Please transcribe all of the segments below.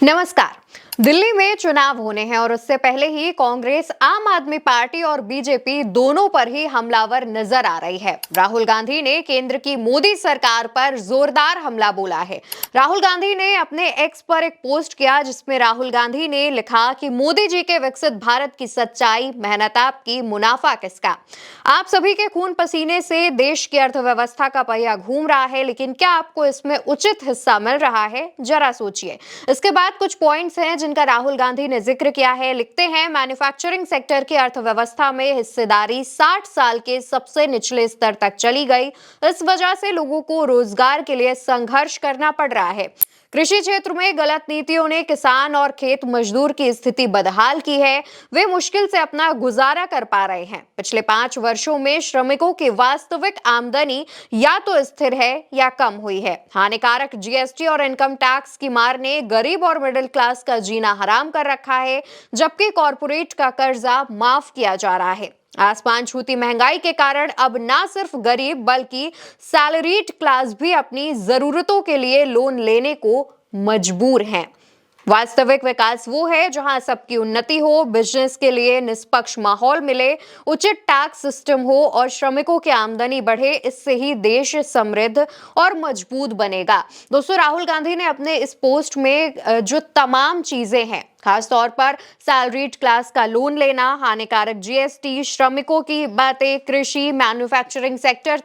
नमस्कार। दिल्ली में चुनाव होने हैं और उससे पहले ही कांग्रेस, आम आदमी पार्टी और बीजेपी दोनों पर ही हमलावर नजर आ रही है। राहुल गांधी ने केंद्र की मोदी सरकार पर जोरदार हमला बोला है। राहुल गांधी ने अपने एक्स पर एक पोस्ट किया जिसमें राहुल गांधी ने लिखा कि मोदी जी के विकसित भारत की सच्चाई, मेहनत आपकी, मुनाफा किसका। आप सभी के खून पसीने से देश की अर्थव्यवस्था का पहिया घूम रहा है, लेकिन क्या आपको इसमें उचित हिस्सा मिल रहा है? जरा सोचिए। इसके बाद कुछ पॉइंट्स हैं जिनका राहुल गांधी ने जिक्र किया है। लिखते हैं, मैन्युफैक्चरिंग सेक्टर की अर्थव्यवस्था में हिस्सेदारी 60 साल के सबसे निचले स्तर तक चली गई। इस वजह से लोगों को रोजगार के लिए संघर्ष करना पड़ रहा है। कृषि क्षेत्र में गलत नीतियों ने किसान और खेत मजदूर की स्थिति बदहाल की है। वे मुश्किल से अपना गुजारा कर पा रहे हैं। पिछले 5 वर्षों में श्रमिकों की वास्तविक आमदनी या तो स्थिर है या कम हुई है। हानिकारक जीएसटी और इनकम टैक्स की मार ने गरीब और मिडिल क्लास का जीना हराम कर रखा है, जबकि कॉरपोरेट का कर्जा माफ किया जा रहा है। आसमान छूती महंगाई के कारण अब ना सिर्फ गरीब बल्कि सैलरीड क्लास भी अपनी जरूरतों के लिए लोन लेने को मजबूर हैं। वास्तविक विकास वो है जहां सबकी उन्नति हो, बिजनेस के लिए निष्पक्ष माहौल मिले, उचित टैक्स सिस्टम हो और श्रमिकों की आमदनी बढ़े। इससे ही देश समृद्ध और मजबूत बनेगा। दोस्तों, राहुल गांधी ने अपने इस पोस्ट में जो तमाम चीजें हैं, खासतौर पर सैलरीड क्लास का लोन लेना, हानिकारक जीएसटी, श्रमिकों की बातें, कृषि, मैन्युफैक्चरिंग सेक्टर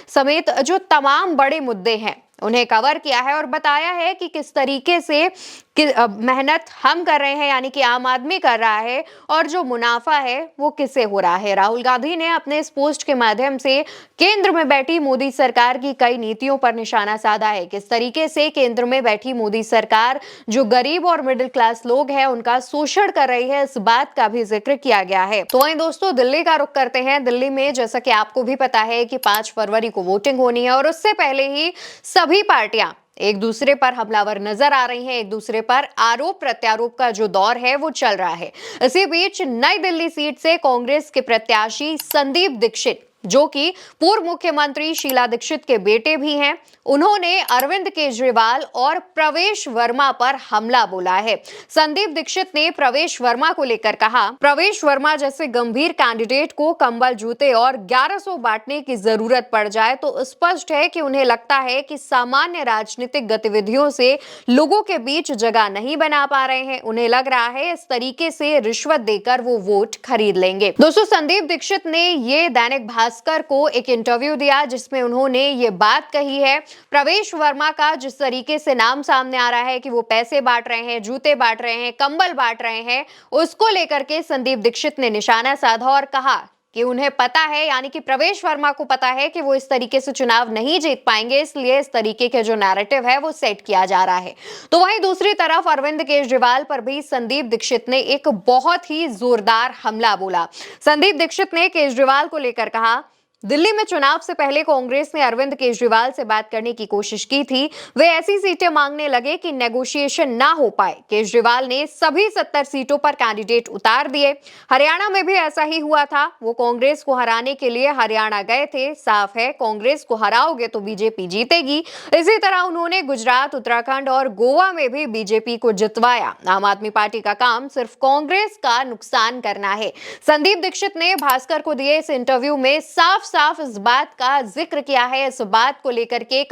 समेत जो तमाम बड़े मुद्दे हैं उन्हें कवर किया है और बताया है कि किस तरीके से मेहनत हम कर रहे हैं, यानी कि आम आदमी कर रहा है, और जो मुनाफा है वो किसे हो रहा है। राहुल गांधी ने अपने इस पोस्ट के माध्यम से केंद्र में बैठी मोदी सरकार की कई नीतियों पर निशाना साधा है। किस तरीके से केंद्र में बैठी मोदी सरकार जो गरीब और मिडिल क्लास लोग हैं उनका शोषण कर रही है, इस बात का भी जिक्र किया गया है। तो वहीं दोस्तों, दिल्ली का रुख करते हैं। दिल्ली में जैसा कि आपको भी पता है कि 5 फरवरी को वोटिंग होनी है और उससे पहले ही सभी पार्टियां एक दूसरे पर हमलावर नजर आ रही हैं। एक दूसरे पर आरोप प्रत्यारोप का जो दौर है वो चल रहा है। इसी बीच नई दिल्ली सीट से कांग्रेस के प्रत्याशी संदीप दीक्षित, जो कि पूर्व मुख्यमंत्री शीला दीक्षित के बेटे भी हैं, उन्होंने अरविंद केजरीवाल और प्रवेश वर्मा पर हमला बोला है। संदीप दीक्षित ने प्रवेश वर्मा को लेकर कहा, प्रवेश वर्मा जैसे गंभीर कैंडिडेट को कंबल, जूते और 1100 बांटने की जरूरत पड़ जाए तो स्पष्ट है कि उन्हें लगता है कि सामान्य राजनीतिक गतिविधियों से लोगों के बीच जगह नहीं बना पा रहे हैं। उन्हें लग रहा है इस तरीके से रिश्वत देकर वो वोट खरीद लेंगे। दोस्तों, संदीप दीक्षित ने ये दैनिक भास्कर को एक इंटरव्यू दिया जिसमें उन्होंने ये बात कही है। प्रवेश वर्मा का जिस तरीके से नाम सामने आ रहा है कि वो पैसे बांट रहे हैं, जूते बांट रहे हैं, कंबल बांट रहे हैं, उसको लेकर के संदीप दीक्षित ने निशाना साधा और कहा कि उन्हें पता है, यानी कि प्रवेश वर्मा को पता है कि वो इस तरीके से चुनाव नहीं जीत पाएंगे, इसलिए इस तरीके के जो नैरेटिव है वो सेट किया जा रहा है। तो वहीं दूसरी तरफ अरविंद केजरीवाल पर भी संदीप दीक्षित ने एक बहुत ही जोरदार हमला बोला। संदीप दीक्षित ने केजरीवाल को लेकर कहा, दिल्ली में चुनाव से पहले कांग्रेस ने अरविंद केजरीवाल से बात करने की कोशिश की थी। वे ऐसी सीटें मांगने लगे कि नेगोशिएशन ना हो पाए। केजरीवाल ने सभी 70 सीटों पर कैंडिडेट उतार दिए। हरियाणा में भी ऐसा ही हुआ था। वो कांग्रेस को हराने के लिए हरियाणा गए थे। साफ है, कांग्रेस को हराओगे तो बीजेपी जीतेगी। इसी तरह उन्होंने गुजरात, उत्तराखंड और गोवा में भी बीजेपी को जितवाया। आम आदमी पार्टी का काम सिर्फ कांग्रेस का नुकसान करना है। संदीप दीक्षित ने भास्कर को दिए इस इंटरव्यू में साफ इस बात का जिक्र किया है। इस बात को लेकर के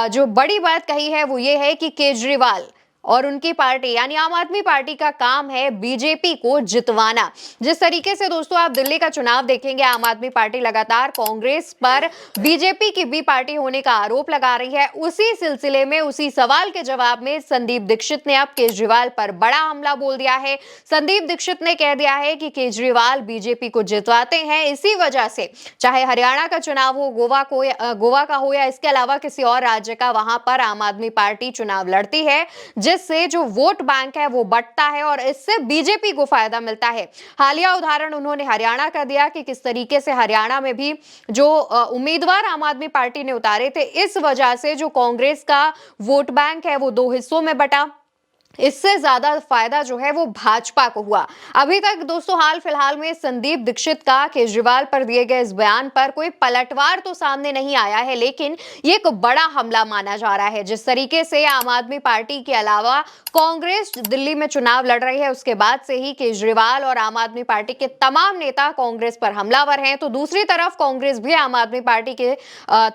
जो बड़ी बात कही है वो ये है कि केजरीवाल और उनकी पार्टी यानी आम आदमी पार्टी का काम है बीजेपी को जितवाना। जिस तरीके से दोस्तों आप दिल्ली का चुनाव देखेंगे, आम आदमी पार्टी लगातार कांग्रेस पर बीजेपी की बी पार्टी होने का आरोप लगा रही है। उसी सिलसिले में, उसी सवाल के जवाब में संदीप दीक्षित ने अब केजरीवाल पर बड़ा हमला बोल दिया है। संदीप दीक्षित ने कह दिया है कि केजरीवाल बीजेपी को जितवाते हैं। इसी वजह से चाहे हरियाणा का चुनाव हो, गोवा का हो या इसके अलावा किसी और राज्य का, वहां पर आम आदमी पार्टी चुनाव लड़ती है, जिससे जो वोट बैंक है वो बढ़ता है और इससे बीजेपी को फायदा मिलता है। हालिया उदाहरण उन्होंने हरियाणा का दिया कि किस तरीके से हरियाणा में भी जो उम्मीदवार आम आदमी पार्टी ने उतारे थे, इस वजह से जो कांग्रेस का वोट बैंक है वो 2 हिस्सों में बटा। इससे ज्यादा फायदा जो है वो भाजपा को हुआ। अभी तक दोस्तों हाल फिलहाल में संदीप दीक्षित का केजरीवाल पर दिए गए इस बयान पर कोई पलटवार तो सामने नहीं आया है, लेकिन ये एक बड़ा हमला माना जा रहा है। जिस तरीके से आम आदमी पार्टी के अलावा कांग्रेस दिल्ली में चुनाव लड़ रही है, उसके बाद से ही केजरीवाल और आम आदमी पार्टी के तमाम नेता कांग्रेस पर हमलावर हैं, तो दूसरी तरफ कांग्रेस भी आम आदमी पार्टी के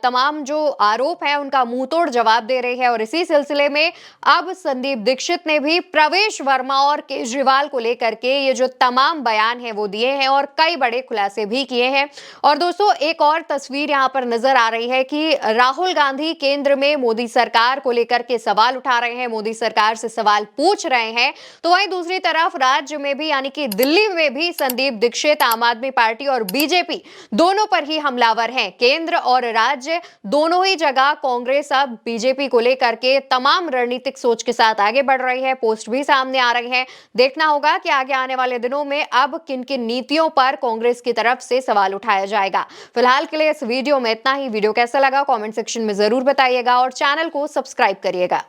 तमाम जो आरोप हैं उनका मुंहतोड़ जवाब दे रही है। और इसी सिलसिले में अब संदीप दीक्षित ने भी प्रवेश वर्मा और केजरीवाल को लेकर के ये जो तमाम बयान है वो दिए हैं और कई बड़े खुलासे भी किए हैं। और दोस्तों एक और तस्वीर यहां पर नजर आ रही है कि राहुल गांधी केंद्र में मोदी सरकार को लेकर के सवाल उठा रहे हैं, मोदी सरकार से सवाल पूछ रहे हैं। तो वहीं दूसरी तरफ राज्य में भी यानी कि दिल्ली में भी संदीप दीक्षित आम आदमी पार्टी और बीजेपी दोनों पर ही हमलावर हैं। केंद्र और राज्य दोनों ही जगह कांग्रेस अब बीजेपी को लेकर के तमाम रणनीतिक सोच के साथ आगे बढ़ रही है। पोस्ट भी सामने आ रही है। देखना होगा कि आगे आने वाले दिनों में अब किन किन नीतियों पर कांग्रेस की तरफ से सवाल उठाया जाएगा। फिलहाल के लिए इस वीडियो में इतना ही। वीडियो कैसा लगा कमेंट सेक्शन में जरूर बताइएगा और चैनल को सब्सक्राइब करिएगा।